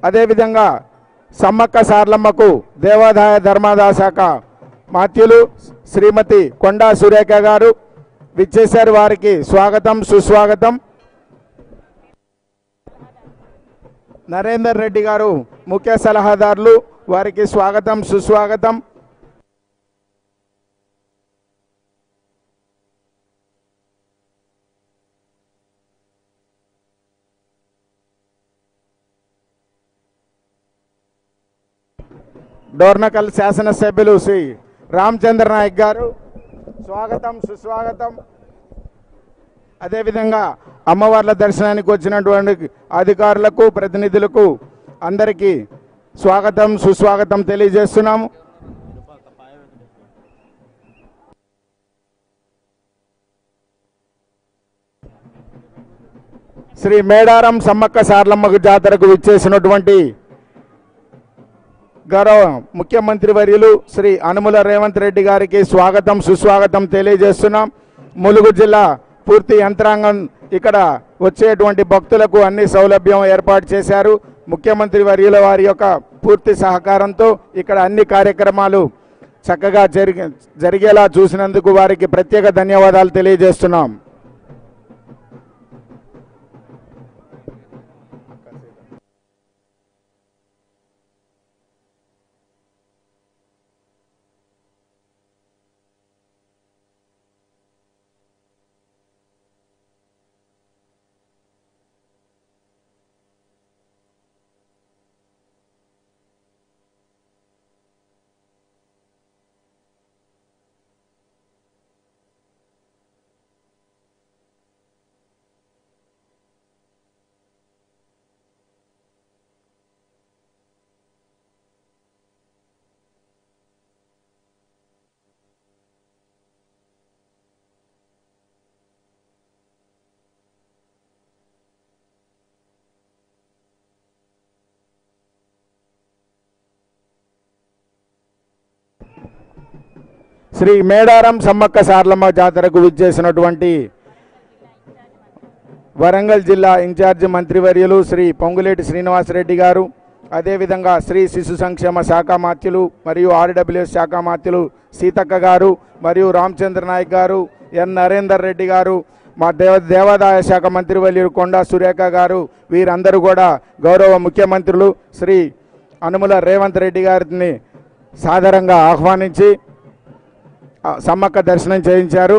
అదేవిధంగా సమ్మక్క సార్లమ్మకు దేవాదాయ ధర్మాదాయ శాఖ మాత్యులు శ్రీమతి కొండా సురేఖ గారు విచ్చేశారు. వారికి స్వాగతం సుస్వాగతం. నరేందర్ రెడ్డి గారు ముఖ్య సలహాదారులు, వారికి స్వాగతం సుస్వాగతం. డోర్నకల్ శాసనసభ్యులు శ్రీ రామచంద్ర నాయక్ గారు స్వాగతం సుస్వాగతం. అదేవిధంగా అమ్మవార్ల దర్శనానికి వచ్చినటువంటి అధికారులకు ప్రతినిధులకు అందరికీ స్వాగతం సుస్వాగతం తెలియజేస్తున్నాము. శ్రీ మేడారం సమ్మక్క సార్లమ్మకు జాతరకు విచ్చేసినటువంటి గౌరవ ముఖ్యమంత్రి వర్యులు శ్రీ అనుముల రేవంత్ రెడ్డి గారికి స్వాగతం సుస్వాగతం తెలియజేస్తున్నాం. ములుగు జిల్లా పూర్తి యంత్రాంగం ఇక్కడ వచ్చేటువంటి భక్తులకు అన్ని సౌలభ్యం ఏర్పాటు చేశారు. ముఖ్యమంత్రి వర్యుల వారి యొక్క పూర్తి సహకారంతో ఇక్కడ అన్ని కార్యక్రమాలు చక్కగా జరిగేలా చూసినందుకు వారికి ప్రత్యేక ధన్యవాదాలు తెలియజేస్తున్నాం. శ్రీ మేడారం సమ్మక్క సార్లమ్మ జాతరకు విచ్చేసినటువంటి వరంగల్ జిల్లా ఇన్ఛార్జి మంత్రివర్యులు శ్రీ పొంగులేటి శ్రీనివాసరెడ్డి గారు, అదేవిధంగా శ్రీ శిశు సంక్షేమ శాఖ మాత్యులు మరియు ఆర్డబ్ల్యూఎస్ శాఖ మాత్యులు సీతక్క గారు మరియు రామచంద్ర నాయక్ గారు, ఎన్ నరేందర్ రెడ్డి గారు, మా దేవాదాయ శాఖ మంత్రివర్యులు కొండా సురేఖ గారు, వీరందరూ కూడా గౌరవ ముఖ్యమంత్రులు శ్రీ అనుముల రేవంత్ రెడ్డి గారిని సాదరంగా ఆహ్వానించి సమ్మక్క దర్శనం చేయించారు.